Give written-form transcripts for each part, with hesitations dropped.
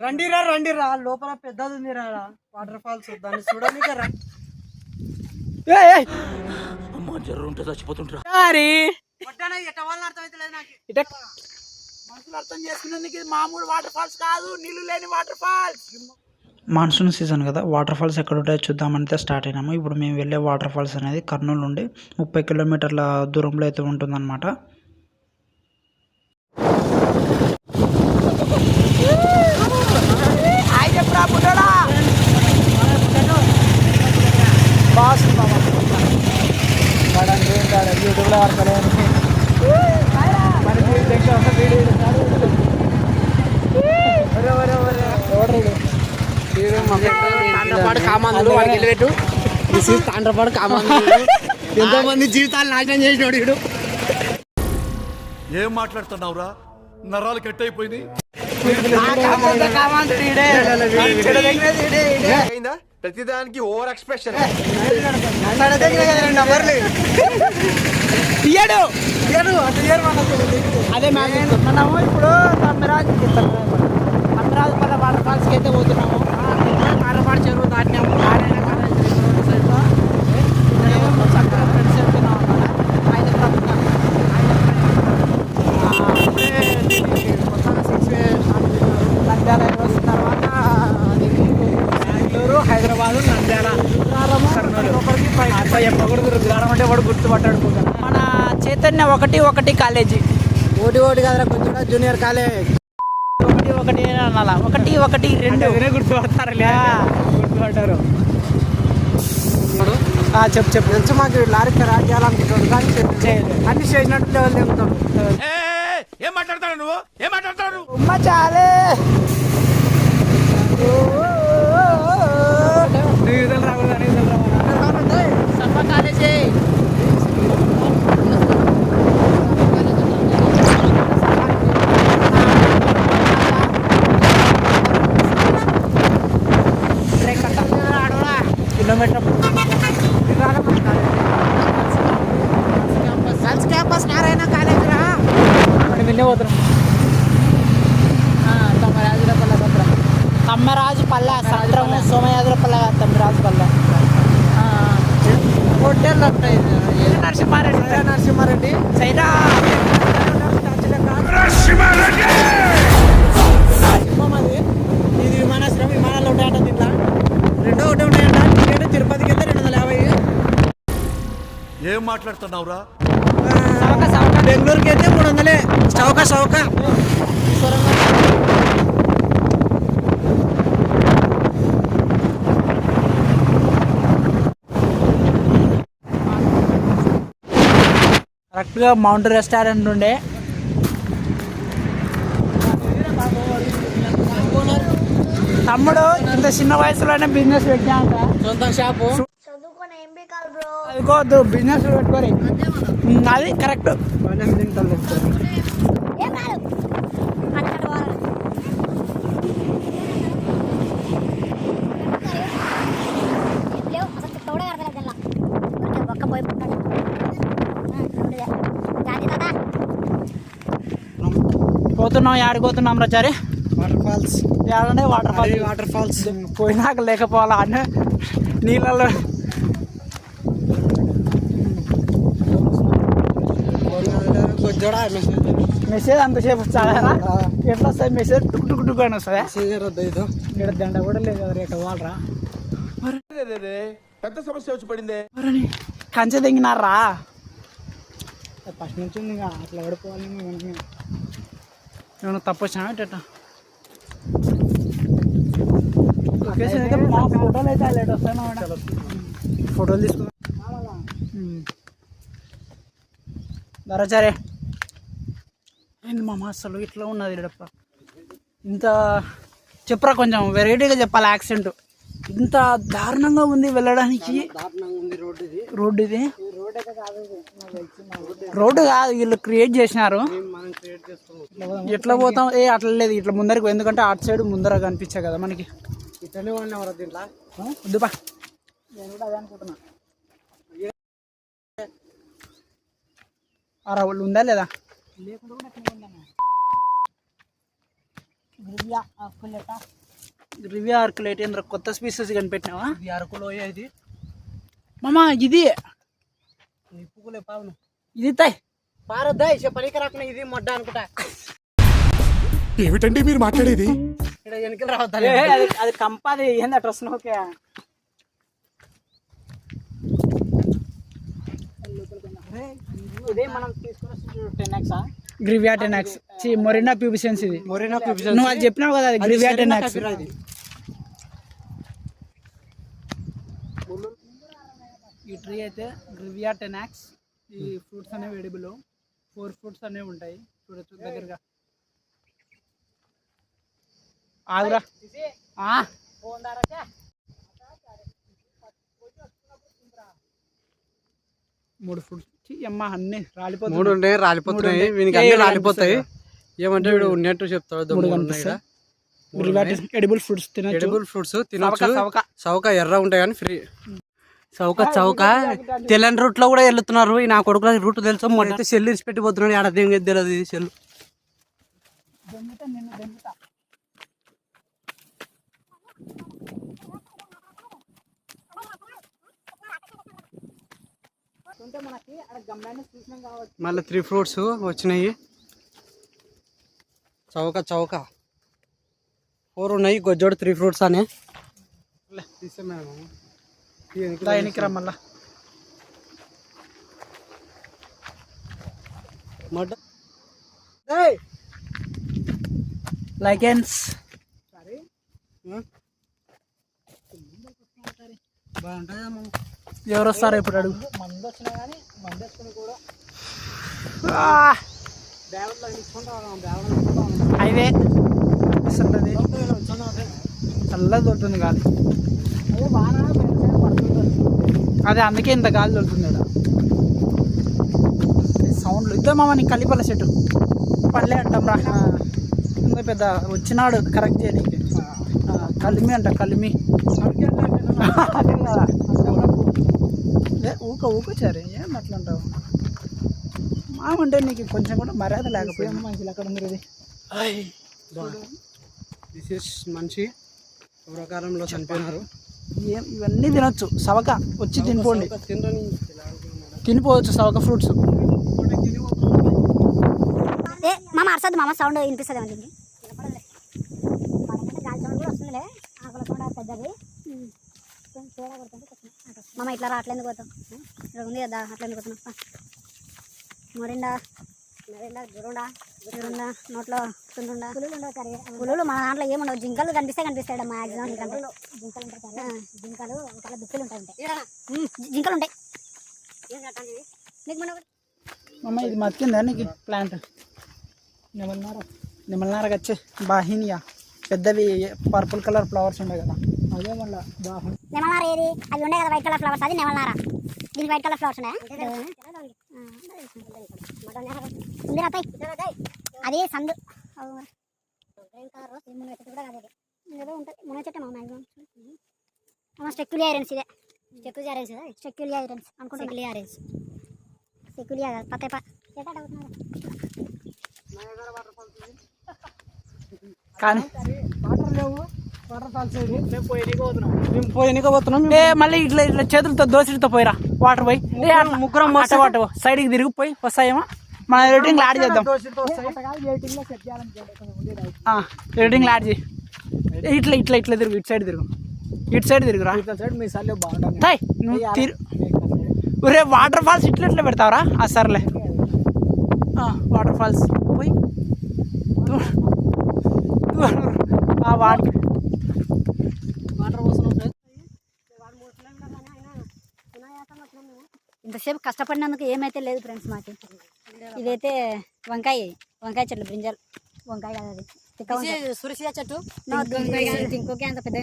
రండిరా లోపల పెద్దది ఉంది రా వాటర్ ఫాల్స్ దాన్ని చూడడానికి జర్రుంటే చచ్చిపోతుంటా మనుషులు అర్థం చేసుకునేందుకు ఇది మామూలు వాటర్ ఫాల్స్ కాదు, నీళ్లు లేని వాటర్ ఫాల్స్. మాన్సూన్ సీజన్ కదా, వాటర్ ఫాల్స్ ఎక్కడ ఉంటాయో చూద్దామంటే స్టార్ట్ అయినాము. ఇప్పుడు మేము వెళ్ళే వాటర్ ఫాల్స్ అనేది కర్నూలు నుండి 30 కిలోమీటర్ల దూరంలో అయితే ఉంటుందన్నమాట. యూట్యూబ్లో వాడతలేదు ఎంతో మంది జీవితాలు నాశనం చేసినోడు వీడు. ఏం మాట్లాడుతున్నావురా? నరాలు కట్ అయిపోయింది. ప్రతిదానికి ఓవర్ ఎక్స్ప్రెషన్. అదే మనము ఇప్పుడు తమ్మిరాజుపల్లె వాటర్ ఫాల్స్కి అయితే పోతున్నాము. మారపాడు చెరువు దాటినాము. ఫ్రెండ్స్ వెళ్తున్నాం అన్నమాట. నంద్యాల వచ్చిన తర్వాత బెంగళూరు, హైదరాబాదు, నంద్యాల, రుద్రారం అంటే వాడు గుర్తుపట్టాడు. మన చైతన్య 1 కాలేజీ, ఒకటి కదరా కొంచెం జూనియర్ కాలేజ్, 1 అనాల 1 2 గుర్తుపడతారు. చెప్పు తెలుసు మాకు. లారీకి రాజ్ చేయాలనుకుంటాడు కానీ అన్ని చేసినట్టు లెవెల్ చెప్తాడు. ఏం మాట్లాడతాడు నువ్వు? ఏం మాట్లాడతాడు? ఉమ్మ చాలే college kilometer girls campus Narayana college రా. మనం వెళ్ళే పోతున్నాం. తమ్మరాజుపల్లె సత్రం, సోమయాజులపల్లె, తమ్మరాజుపల్లె హోటల్ ఉంటాయి. నరసింహారెడ్డి సైరా అది ఇది విమానాశ్రయం. విమానాలు ఉంటాయంట దీంట్లో. 2 ఒకటి ఉన్నాయంట. టికెట్ తిరుపతికి వెళ్తే 250. ఏం మాట్లాడుతున్నావురా? బెంగళూరుకి అయితే 300. చౌక కరెక్ట్గా మౌంట్ రెస్టారెంట్ ఉండే. తమ్ముడు ఇంత చిన్న వయసులోనే బిజినెస్ పెట్టాక సొంత షాపు అదికోవద్దు, బిజినెస్ పెట్టుకోరి. అది కరెక్ట్. పోతున్నాం. యాడికి పోతున్నాం రచారి? Water falls. ఏడంటే వాటర్ ఫాల్స్ పోయినాక లేకపోవాలా అంటే నీళ్ళలో మెసేజ్ అంతసేపు వస్తారా? ఎట్లా వస్తుంది మెసేజ్? టుక్ అని వస్తుందా? ఇక్కడ దండ కూడా లేదు కదా. రేట వాళ్ళరా పెద్ద సమస్య వచ్చి పడింది. కంచె తెంగినారా? ఫస్ట్ నుంచి ఉంది అట్లా పడిపోవాలి. ఏమన్నా తప్పు వచ్చినా ఎట్ట లొకేషన్ అయితే మా ఫోటోలు అయితే లేట్ వస్తాయి. ఫోటోలు తీసుకున్నా దరచారే. ఏంది మామ అసలు ఇట్లా ఉన్నది ఇడప్ప? ఇంత చెప్పరా, కొంచెం వెరైటీగా చెప్పాలి. యాక్సెంట్ ఇంత దారుణంగా ఉంది వెళ్ళడానికి. రోడ్డు ఇది రోడ్డు కాదు, వీళ్ళు క్రియేట్ చేసినారు. ఎట్లా పోతాం? అట్లా లేదు, ఇట్లా ముందరికి. ఎందుకంటే అటు సైడ్ ముందర కనిపించే కదా మనకి. ఇట్లనే దీంట్లో వద్దుపా. నేను కూడా అదే అనుకుంటున్నా. వాళ్ళు ఉందా లేదా? లేకుండా గ్రివియా ఆర్కులేట్ ఏంద్ర కొత్త స్పీసెస్ కనిపెట్టినావా? ఇది అరకులో ఇది మామ, ఇది నిప్పుకులే పావును, ఇది తాయ్ పారద్దాయ్ పనికి రాకుండా ఇది మొడ్డ అనుకుంటా. ఏమిటండి మీరు మాట్లాడేది? ఇక్కడ వెనకలు రావద్దా? అది కంపాది ఏంది అట్లా వస్తున్నావు? ఓకే, ఇదే మనం తీసుకున్న 10x గ్రివియా 10x మొరినా ప్యూబిసెన్స్. ఇది మొరినా ప్యూబిసెన్స్ నువ్వు అది చెప్పినావు కదా, అది గ్రివియా 10x. ఈ ట్రీ అయితే గ్రివియా 10x. ఈ ఫ్రూట్స్ అనేవి ఎడిబుల్. 4 ఫ్రూట్స్ అనేవి ఉంటాయి, చూడొచ్చు దగ్గరగా. ఆగురా 3 ఫ్రూట్స్ అమ్మ అన్ని రాలిపోతాయి. 3 ఉంటాయి, రాలిపోతున్నాయి. వీనికి అన్ని రాలిపోతాయి. ఏమంటే వీడు ఉన్నట్టు చెప్తాడు. ఎడిబుల్ ఫ్రూట్స్ తినచ్చు. ఎడిబుల్ ఫ్రూట్స్ తినచ్చు. చౌక ఎర్ర ఉంటాయి కానీ ఫ్రీ. చౌక తెల్లని రూట్ లో కూడా వెళ్తున్నారు. నా కొడుకుల రూట్ తెలుసు. మొన్న సెల్ ఇచ్చి పెట్టిపోతున్నాడు. ఆడ తెలియదు ఇది సెల్. మళ్ళీ 3 ఫ్రూట్స్ వచ్చినాయి. చౌక 4 ఉన్నాయి. గొజ్జోడు 3 ఫ్రూట్స్ అని మళ్ళా లైకెన్స్ ఎవరు వస్తారో ఇప్పుడు అడుగు. హైవే చల్లగా దొరుకుతుంది గాలి. అదే అందుకే ఇంత గాలి దొరుకుతుంది. సౌండ్లు ఇద్దరు మామ, నీకు కలిపల చెట్టు పళ్ళే అంటాం రా. ఇంత పెద్ద వచ్చినాడు కరెక్ట్ చేయడానికి. కలిమి అంట, కలిమి. ఊకొచ్చారు ఏం అట్లా అంటావు మామంటే నీకు కొంచెం కూడా మర్యాద లేకపోయాము. మనుషులు అక్కడ ఉంది. మనిషి పూర్వకాలంలో చనిపోయినారు. ఇవన్నీ తినొచ్చు. సవక వచ్చి తినిపోండి, తినిపోవచ్చు సవక ఫ్రూట్స్. మామ అరసద్దు మామ, సౌండ్ వినిపిస్తుంది ఏమో దీనికి. గాలి సౌండ్ కూడా వస్తుందిలే. ఆకుల సౌండ్ పెద్దది. మామ ఇట్లా రా, అట్లా ఎందుకు పోతాం? ఇక్కడ ఉంది కదా, అట్లా ఎందుకు పోతున్నాం? మొరిండా జురుండా నోట్లో తుండుండా పులులు. మా దాంట్లో ఏముండవు. జింకలు కనిపిస్తాయి మ్యాక్సిమం. జింకలు ఒకవేళ దుక్కులు ఉంటాయి. జింకలు ఉంటాయి. మమ్మ ఇది మతికిందా నీకు ప్లాంట్? నిమ్మలనార వచ్చే బాహినియా పెద్దవి పర్పుల్ కలర్ ఫ్లవర్స్ ఉండే కదా, అదే మళ్ళీ బాహిని. నెమలనార ఏది? అవి ఉండే కదా వైట్ కలర్ ఫ్లవర్స్, అది నెమలనార. దీనికి వైట్ కలర్ ఫ్లవర్స్ ఉన్నాయి. అది సందు మున చెట్టు మ్యాక్సిమం స్టెక్యులియరెన్స్. ఇదే స్టెక్యులియరెన్స్ అనుకుంటా. సెక్యులియా పత్త కానీ మళ్ళీ ఇట్లా ఇట్లా చేతులతో దోసితో పోయిరా. వాటర్ పోయి ముగ్గురం వాటర్ సైడ్కి తిరిగిపోయి వస్తాయేమో. మన ఎడిటింగ్ యాడ్ చేద్దాం. ఎడిటింగ్ యాడ్ చేయి. ఇట్లా ఇట్లా ఇట్లా తిరుగు. ఇటు సైడ్ తిరుగు. ఇటు సైడ్ తిరుగురా. మీ సర్లే బాగుంటాయి. ఒరే వాటర్ ఫాల్స్ ఇట్లా ఇట్లా పెడతావరా? సర్లే వాటర్ ఫాల్స్ పోయి వాటర్ ఇంతసేపు కష్టపడినందుకు ఏమైతే లేదు ఫ్రెండ్స్ మాకు. ఇదైతే వంకాయ చెట్లు, బ్రింజల్ వంకాయ కాదు అది. సురసియా చెట్టు ఇంకొకే అంత పెద్ద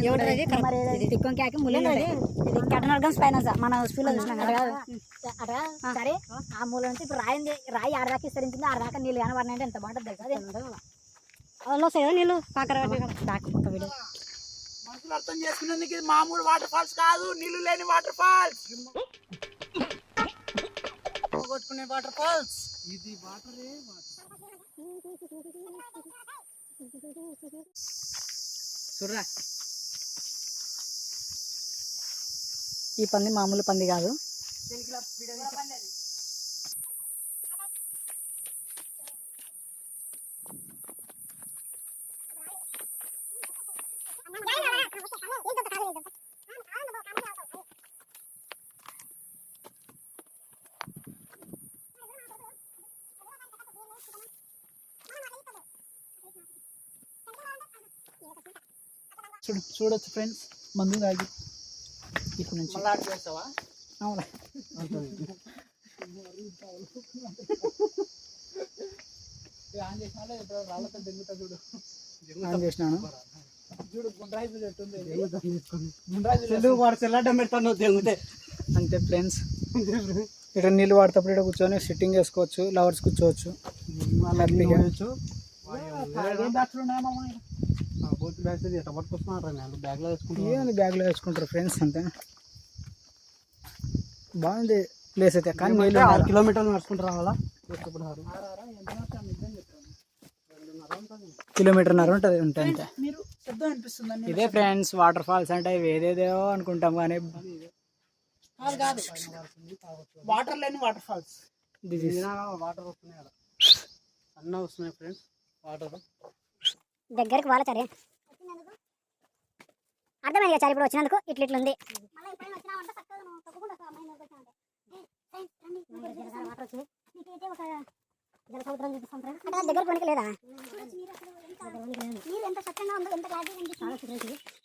తిక్కొంకాయకి ముళ్ళు. ఇది కటనర్గం స్పైనస్ మన స్కూల్లో చూసినాం కదా. సరే ఆ మూల నుంచి ఇప్పుడు రాయి ఆడదాకా విస్తరించింది. ఆడదాకా నీళ్ళు కనబడినాయంటే ఎంత బాగుంటుంది తెలుసా? అందులో వస్తాయి నీళ్ళు కాకర దాకా వీడియో. మనుషులు అర్థం చేసుకునేందుకు ఇది మామూలు వాటర్ ఫాల్స్ కాదు, నీళ్లు లేని వాటర్ ఫాల్స్. కొట్టుకునే వాటర్ ఫాల్స్ ఇది. వాటరే వాటర్. చూడరా ఈ పంది మామూలు పంది కాదు. చూడొచ్చు ఫ్రెండ్స్, మందు తాగి ఇక్కడ నుంచి మళ్ళీ చేస్తావా? అవునా ఆన్ చేసినా ఇప్పుడు రాళ్ళతో దెంగుతా చూడు. ఆన్ చేసినాను చూడు, గుండ్రాయి ఎట్టుంది. చెల్లడం పెడతాను దెంగుతే. అంతే ఫ్రెండ్స్, ఇక్కడ నీళ్ళు వాడేటప్పుడు ఇక్కడ కూర్చొని సిట్టింగ్ చేసుకోవచ్చు, లవర్స్ కూర్చోవచ్చు. ఏముంది బ్యాగ్లో వేసుకుంటారు ఫ్రెండ్స్, అంతే. బాగుంది ప్లేస్ అయితే, కానీ నీళ్ళు 6 కిలోమీటర్లు నడుచుకుంటూ రావాలా? కిలోమీటర్న్నర ఉంటుంది అంతే. ఇదే ఫ్రెండ్స్ వాటర్ ఫాల్స్ అంటే ఏదేదో అనుకుంటాం కానీ కాదు, వాటర్ లేని వాటర్ ఫాల్స్. వాటర్ వస్తున్నాయి కదా, అన్న వస్తున్నాయి ఫ్రెండ్స్ వాటర్. దగ్గరికి వాలచారే అర్థమైంది కదా ఇప్పుడు వచ్చినందుకు ఇట్లుంది. దగ్గర కొనికి లేదా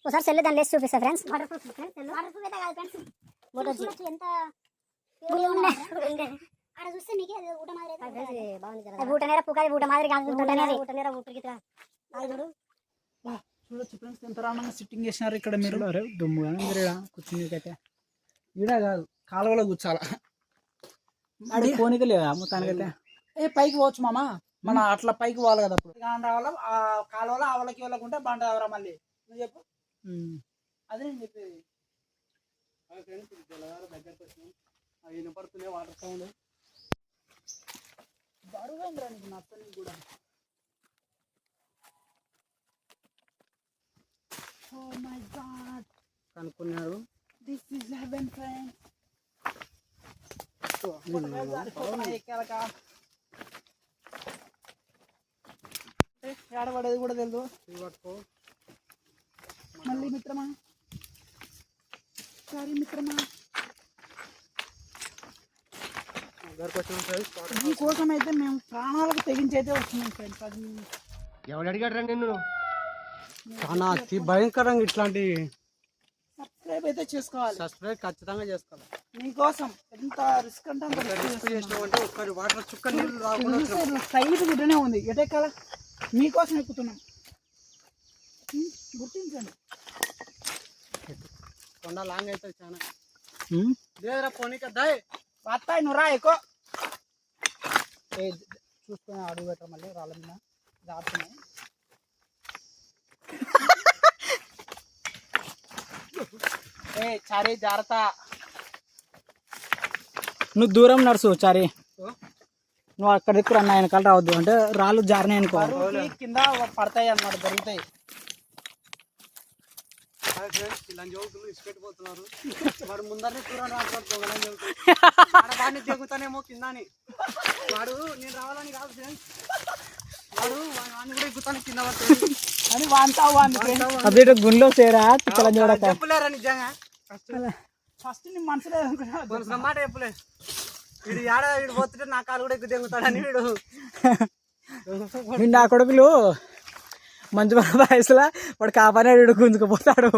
ఒకసారి సెల్ దాన్ని లేసి చూపిస్తా ఫ్రెండ్స్. ఊటనేర పుకాది ఊట మాదిరి చూడొచ్చు ఫ్రెండ్స్, ఎంత రామంగా సిట్టింగ్ చేసినారు ఇక్కడ. మీరు దుమ్ముగా మీరు కూర్చునికైతే ఈడ కాదు, కాలువలో కూర్చోాలా. అది కోనిక లేదా మొత్తానికైతే. పైకి పోవచ్చు మామ, మన అట్లా పైకి పోవాలి కదా. అప్పుడు రావాలా ఆ కాలువలో ఆవలకి వెళ్ళకుంటే బాగుంటుందిరా. మళ్ళీ నువ్వు చెప్పు, అదే నేను చెప్పేది. దగ్గరకు వచ్చినాం, అవి వినపడుతున్నాయి వాటర్ సౌండ్. బరువేంద్రా నీకు నచ్చని కూడా. Oh my God, కనుక్కున్నారు. this is heaven friends. ఏడబడేది కూడా తెలుసు. మళ్ళీ మిత్రమా, సారీ మిత్రమా, ఈ కోసం అయితే మేము ప్రాణాలకు తెగించి అయితే వచ్చినాం ఫ్రెండ్స్. అది ఎవడు అడిగాడు నిన్ను? చాలా అతి భయంకరంగా ఇట్లాంటి. సబ్స్క్రైబ్ అయితే చేసుకోవాలి, సబ్స్క్రైబ్ ఖచ్చితంగా చేసుకోవాలి. మీకోసం ఎంత రిస్క్ అంటే అంత రిస్క్ చేసినామంటే ఒక్కరి వాటర్ చుక్క నీళ్ళు రాకుండా సైడ్ గుడ్డనే ఉంది. ఎటెక్కాల మీకోసం ఎక్కుతున్నాం, గుర్తించండి. కొండ లాంగ్ అవుతుంది చాలా. లేదురా పోనీక దాయ్ వస్తాయి, నువ్వు రా ఎక్కువ. చూసుకొని అడుగు పెట్టరు, మళ్ళీ రాళ్ళ మీద జారుతున్నాయి. చారీ జాగ్రత్త, నువ్వు దూరం నడుచు చారీ. నువ్వు అక్కడ దిక్కు అన్న వెనకాల రావద్దు, అంటే రాళ్ళు జారినాయి అనుకో కింద పడతాయి అన్నమాట, జరుగుతాయి. ఇలాంటి జోకులు ఇచ్చిపెట్టిపోతున్నారు. వాడు ముందరనే వాడిని దిగుతానేమో కిందని. వాడు నేను రావాలని కాదు ఫ్రెండ్స్, వాడు వాడిని కూడా ఎక్కుతాను కింద పడుతుంది అని అదే గుండెలో చేరా చెప్పలేరా నిజంగా. ఫస్ట్ నీ మనసులో మాట చెప్పలే. వీడు ఏడ వీడు పోతుంటే నా కాలు కూడా ఎక్కువ దిగుతాడని వీడు. నా కొడుకులు మంచి వయసులో వాడు కాపాడే వీడు గుంజుకుపోతాడు.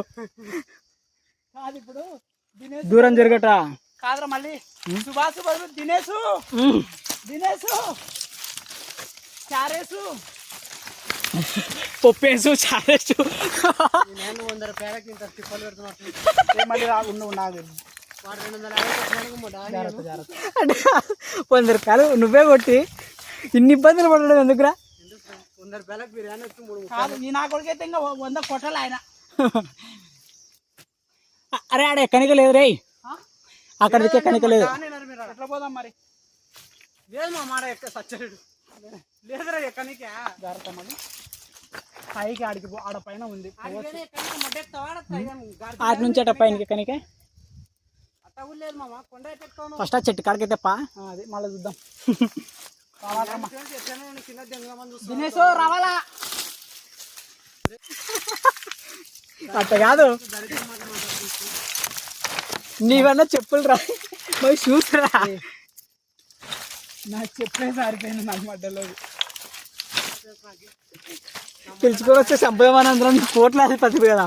కాదు ఇప్పుడు దూరం జరగట కాదురా. మళ్ళీ సుభాష్ బదులు దినేసు, దినేసు చారేసు, పప్పేసు, చారేసు. 100 రూపాయలకి ఇంత తిప్పలు పెడుతున్నట్టు. మళ్ళీ ఉండు నాకు వాడు 250 జాగ్రత్త జాగ్రత్త. 100 రూపాయలు నువ్వే కొట్టి ఇన్ని ఇబ్బందులు పడడం ఎందుకురా? 100 రూపాయలకు బిర్యానీ వచ్చి 3 కాదు, నీ నా కొడుకైతే ఇంకా 100 కొట్టాలి ఆయన. అరే ఆడ ఎక్కడికి లేదు రే, అక్కడికి ఎక్కడికి లేదు. ఎట్లా పోదాం మరి? లేదు మా మాట ఎక్క సచ్చడు లేదురా ఎక్కడికి. జాగ్రత్త మళ్ళీ. పైకి ఆడికి ఆడ పైన ఉంది ఆటి నుంచి అట పైనకి కనుక ఫస్ట్ ఆ చెట్టు కాడికి తెప్ప అది మళ్ళీ చూద్దాం. దినేశ్ రావాలా అట్ట కాదు నీవన్నా చెప్పులు రా మరి షూస్ రా. నాకు చెప్పే సారిపోయింది నాకు మధ్యలో పిలుచుకొని వస్తే సంపదమని అందరం కోట్ల అధిపతి కదా.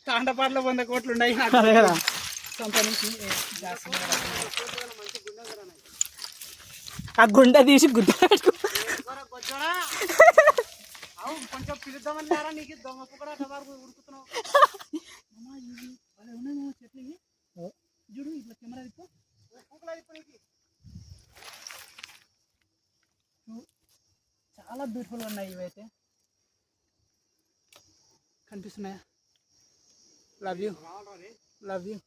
తాండపాటలో 100 కోట్లు ఉన్నాయి అదే కదా. ఆ గుండె తీసి గుడ్డ పెట్టుకో. కొంచెం పిలుద్దామని నీకు దొంగ కూడా ఉడుకుతున్నావు చెట్లు చూడు ఇట్లా కెమెరా తిప్పు. చాలా బ్యూటిఫుల్గా ఉన్నాయి ఇవైతే కనిపిస్తున్నాయా. Love you love you.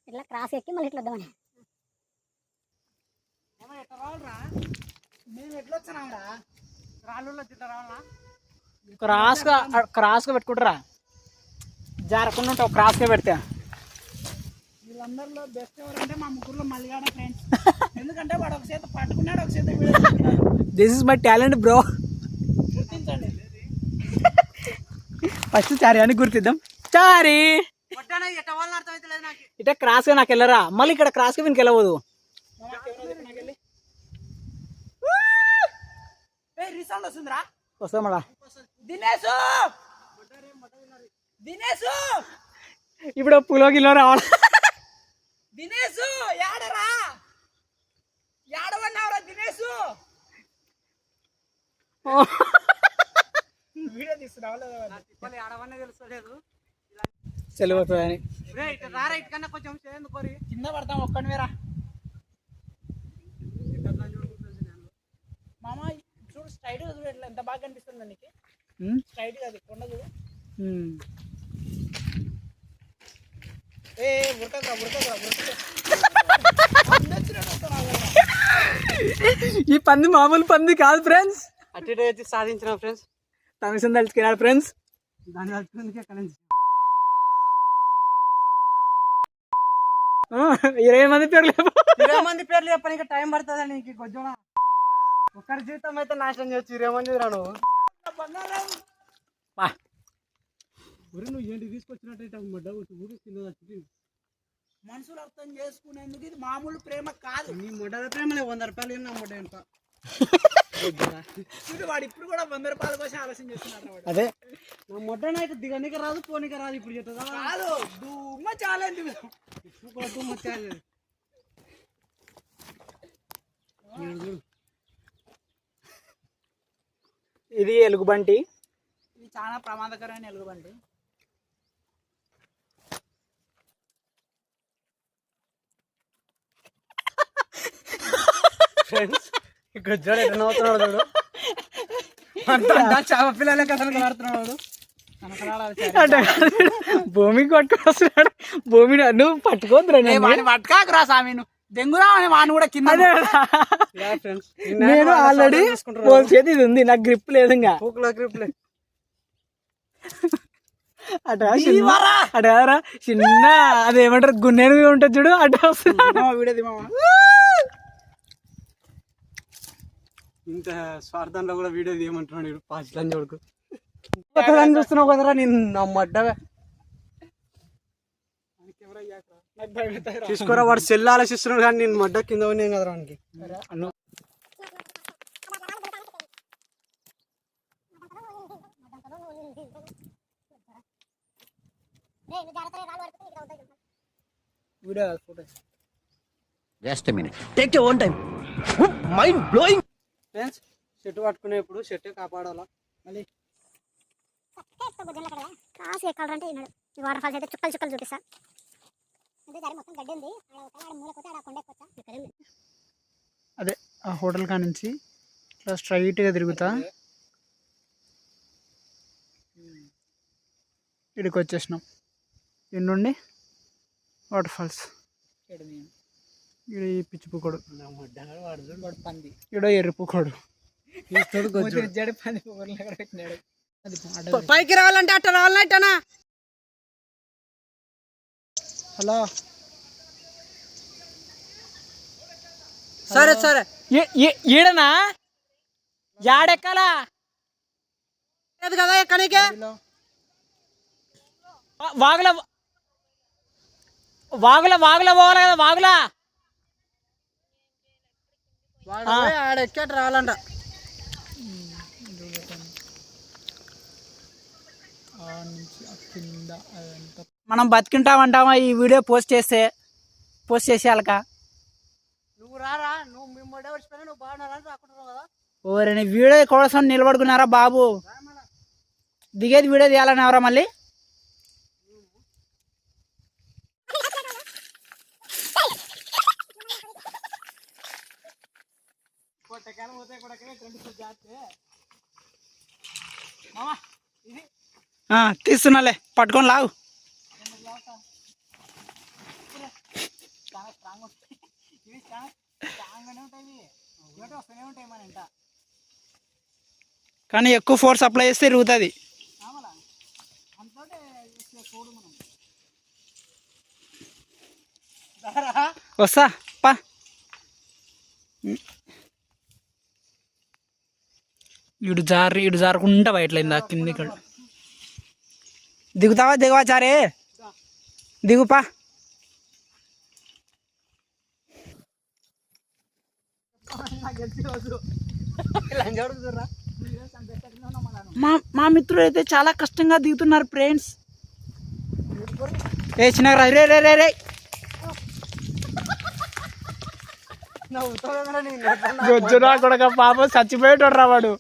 ఇట్లా క్రాస్ ఎక్కి మళ్ళీ ఇట్లా వద్దామని ఎట్లా రావాలరా మేము ఎట్లా వచ్చినాంరా రాళ్ళు తిట్లా రావాలా క్రాస్గా పెట్టుకుంటారా జారకుండా ఉంటావు క్రాస్గా పెడితే. వీళ్ళందరిలో బెస్ట్ ఎవరంటే మా ముగ్గురులో మల్లిగాడ ఫ్రెండ్స్. ఎందుకంటే వాడు ఒక చేత పట్టుకున్నాడు ఒక చేత this is my talent bro. గుర్తించండి ఫస్ట్ చారి అని గుర్తిద్దాం. చారి ఇట క్రాస్గా నాకు వెళ్ళరా మళ్ళీ ఇక్కడ క్రాస్గా వీనికి వెళ్ళవద్దు. రీసౌండ్ వస్తుందిరా వస్తా మళ్ళా. దినేశ్ దినేశ్ ఇప్పుడు పులోగిలో రావాలి. దినేశ్ యాడరా యాడవన్నావురా దినేశ్. వీడియో తీసుకురావాలి తెలుస్తలేదు సెలవు అవుతుందని కొంచెం కింద పడతాం ఒక్కడి వేరా మామ. చూడు స్ట్రైట్ గా చూడు ఎట్లా ఎంత బాగా కనిపిస్తుంది నీకు. స్ట్రైట్ గా అది కొండ చూడు. ఈ పంది మామూలు పంది కాదు ఫ్రెండ్స్. అటు ఇటు వచ్చి సాధించిన ఫ్రెండ్స్. తమిళం తలుచుకున్నాడు ఫ్రెండ్స్. దాన్ని తలుచుకుందుకే కలిసి 20 మంది పేర్లు 20 మంది పేర్లు చెప్పడానికి టైం పడుతుందండి నీకు కొంచెం. ఒకరి జీవితం అయితే నాశనం చేయొచ్చు 20 మంది రా నువ్వు. నువ్వు ఏంటి తీసుకొచ్చినట్టయితే ఊరికి కింద మనుషులు అర్థం చేసుకునేందుకు ఇది మామూలు ప్రేమ కాదు. నీ మొడ్డ ప్రేమలే 100 రూపాయలు నా మొడ్డ ఎంత. వాడు ఇప్పుడు కూడా 100 రూపాయల కోసం ఆలోచన చేస్తున్నాడు. అదే నా మొడ్డనైతే దిగనీకి రాదు పోనీకి రాదు. ఇప్పుడు చెప్తా కాదు దుమ్మ ఛాలెంజ్. దుమ్మ ఛాలెంజ్. ఇది ఎలుగుబంటి. ఇది చాలా ప్రమాదకరమైన ఎలుగుబంటి. ఫ్రెండ్స్ గజ్జాడు ఎట్లా నవ్వుతున్నాడు చూడు. చాప పిల్లలే కథలు ఆడుతున్నాడు. భూమికి పట్టుకొస్తున్నాడు. భూమిని నువ్వు పట్టుకోద్దురా పట్టుకాకురా స్వామి. నువ్వు దెంగురా వాడిని కూడా కింద. నేను ఆల్రెడీ చేతి ఇది ఉంది నాకు గ్రిప్ లేదు. ఇంకా గ్రిప్ లేదు అటరా చిన్న అదేమంటారు గున్నేను ఉంటుంది చూడు అటు వస్తుంది. ఇంత స్వార్థంలో కూడా వీడియో తీయమంటున్నాడు పాచిలని చూడుకు. చూస్తున్నావు కదరా నేను నా మడ్డవే తీసుకోరా. వాడు సెల్ ఆలోచిస్తున్నాడు కానీ నేను మడ్డ కింద ఉన్నాను కదరా వానికి. Just minute take your own time. Mind blowing. Friends చెట్టు పట్టుకునేప్పుడు చెట్టు కాపాడాలా. మళ్ళీ క్రాస్ ఎక్కాలంటే ఈ వాటర్ ఫాల్స్ అయితే చుక్కలు చుక్కలు చూపిస్తా. మొత్తం గడ్డి ఉంది. అదే ఆ హోటల్ కా నుంచి ఇట్లా స్ట్రైట్గా తిరుగుతా ఇక్కడికి వచ్చేసినాం. నుండి వాటర్ ఫాల్స్. ఇక్కడ ఈ పిచ్చి పుకోడు, ఇక్కడ ఎర్రి పుకోడు, జడి పంది ఊర్లో ఎక్కడ పెట్టినాడు అది అడ్డ పైకి రావాలంటే అట్ట రావాలన్నా ఇట్టనా? హలో సరే సరే ఈడనా యాడెక్కాలా లేదు కదా ఎక్కడికే వాగుల వాగుల వాగుల పోవాలి కదా వాగులా ఆడ ఎక్కేట రావాలంట. మనం బతికింటామంటామా ఈ వీడియో పోస్ట్ చేసేయాలక నువ్వు రారా, నువ్వు మేము వచ్చిపోయినా నువ్వు బాగున్నారా రాకుంటున్నావు కదా. ఓరే వీడియో కోసం నిలబడుకున్నారా బాబు? దిగేది వీడియో తీయాలని ఎవరా మళ్ళీ? తీస్తున్నాలే, పట్టుకొని లాగు. కానీ ఎక్కువ ఫోర్స్ అప్లై చేస్తే ఇరుగుతుంది. వస్తా పా. ఇడు జారుకుంటా బయటలేదా కింది. దిగుతావా దిగవా చారే? దిగుపా. మా మిత్రులు అయితే చాలా కష్టంగా దిగుతున్నారు ఫ్రెండ్స్. ఏ చిన్న రే రే రే రే గొజ్జుడా కొడక పాప చచ్చిపోయేటోడు రా వాడు.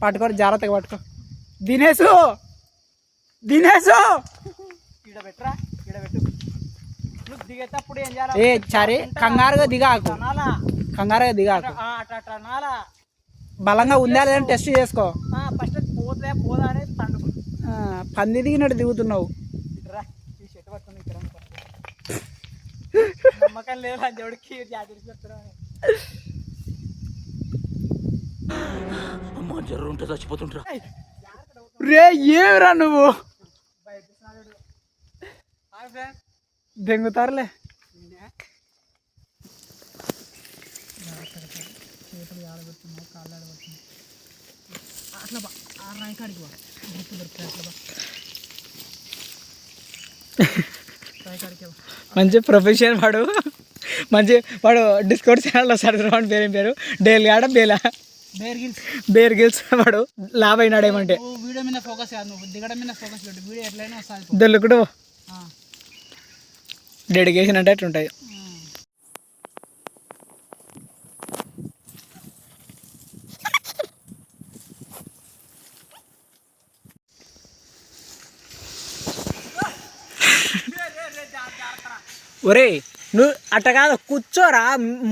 పట్టుకోరు జాగ్రత్తగా పట్టుకో. దినేసు ఏ చారి కంగారుగా దిగాకు, బలంగా ఉందా లేదని టెస్ట్ చేసుకో. పంది దిగినట్టు దిగుతున్నావు. నమ్మకం లేదా దేవుడికి? చచ్చిపోతుంటా రే ఏమిరా నువ్వు? దెంగుతారులే. మంచి ప్రొఫెషన్ వాడు. వాడు డిస్కౌంట్ ఛానల్లో సర్దురాని పేరు డేల్ ఆడ బేర్ గిల్స్ వాడు లాభ అయినాడు. ఏమంటే వీడియో మీద ఫోకస్ కాదు, నువ్వు దిగడం మీద ఫోకస్ పెట్టు. వీడియో ఎట్లయినా వస్తుంది. దొల్లుకుడు డెడికేషన్ అంటే అట్లుంటాయి. ఒరే నువ్వు అట్ట కాదు, కూర్చోరా,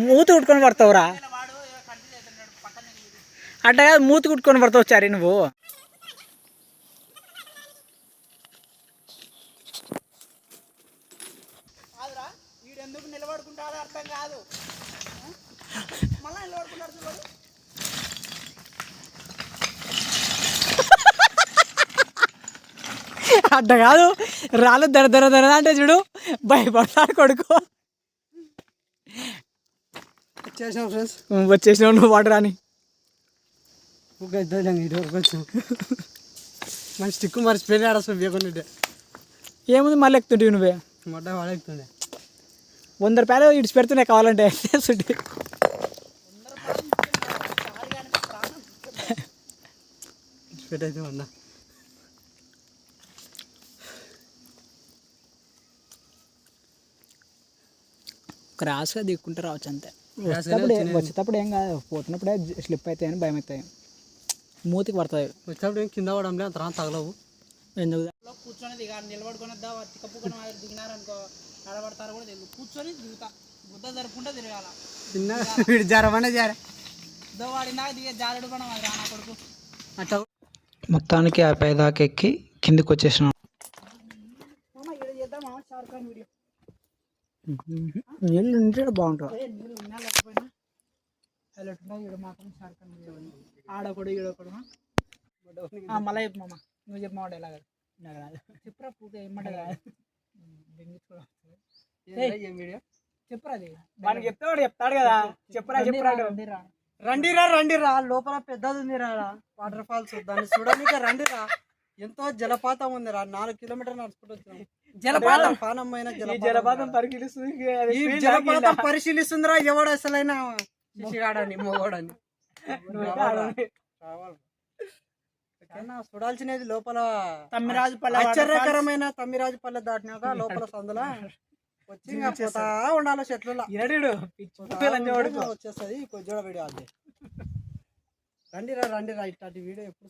మూతి కుట్టుకొని పడతావురా. అట్ట కాదు, మూతి కుట్టుకొని పడతావు చారి నువ్వు. వీడెందుకు నిలబడుకుంటాడో అర్థం కాదు. మళ్ళీ నిలబడుకుంటాడు. అట్ట కాదు, రాళ్ళు దర అంటే చూడు, భయపడతాడు కొడుకు. వచ్చేసినావు నువ్వు వాడు రాని. మన స్టిక్ మర్చిపోయినా ఆడ ఏముంది మళ్ళీ ఎక్కుతుంటే నువ్వే మొట్ట వాడు ఎక్కుతుండే. 100 రూపాయలు ఇడిచి పెడుతున్నాయి కావాలంటే. పెట్టయితే అన్నా క్రాస్గా దిక్కుంటే రావచ్చు అంతే. వచ్చేటప్పుడు ఏం కాదు, పోతున్నప్పుడే స్లిప్ అవుతాయి అని భయం అవుతాయి. మూతికి పడుతుంది. వచ్చేటప్పుడు ఏం కింద పడంలే, అంత రాని తగలవు. ఎందుకు కూర్చొని దిగాలి, నిలబడుకొని తిక్కప్పుకొని దిగినారనుకో ఆడబడతారు కూడా తెలియదు. కూర్చొని దిగుతా, గుద్ద జరుపుకుంటే తిరగాల. వీడు జరమనే జార వాడినాక దిగే జారుడు కూడా రానా కొడుకు. మొత్తానికి ఆ పైదాకా ఎక్కి కిందికి వచ్చేసినాం. నీళ్ళు ఉంటే బాగుంటుంది. నీళ్ళు ఉన్నా లేకపోయినా హైలైట్ ఉంటుంది. ఇక్కడ మాత్రం షార్ఖాన్ ఆడకూడదు ఈడకూడదు. మళ్ళీ చెప్పు మామ, నువ్వు చెప్పు మాట ఎలాగ చెప్పురా పూర్తి ఏమంటే చెప్పురా. అది వాడికి చెప్తాడు చెప్తాడు కదా. చెప్పురా చెప్పురా. రండిరా లోపల పెద్దది ఉంది రా వాటర్ ఫాల్స్. దాన్ని చూడడానికి రండిరా. ఎంతో జలపాతం ఉంది రా. 4 కిలోమీటర్లు నడుచుకుంటూ వచ్చినాం. పానమైన జలపాతం పరిశీలిస్తుంది. ఈ జలపాతం పరిశీలిస్తుందిరా ఎవడు అసలైన శిశిగాడని మొగోడని. చూడాల్సినది లోపల తమ్మిరాజుపల్లె ఆశ్చర్యకరమైన తమ్మిరాజుపల్లె దాటినాక లోపల సందుల వచ్చి పోతా ఉండాలి చెట్లలో వచ్చేస్తుంది. కొద్దిగా వీడియో అది. రండిరా ఇట్లాంటి వీడియో ఎప్పుడు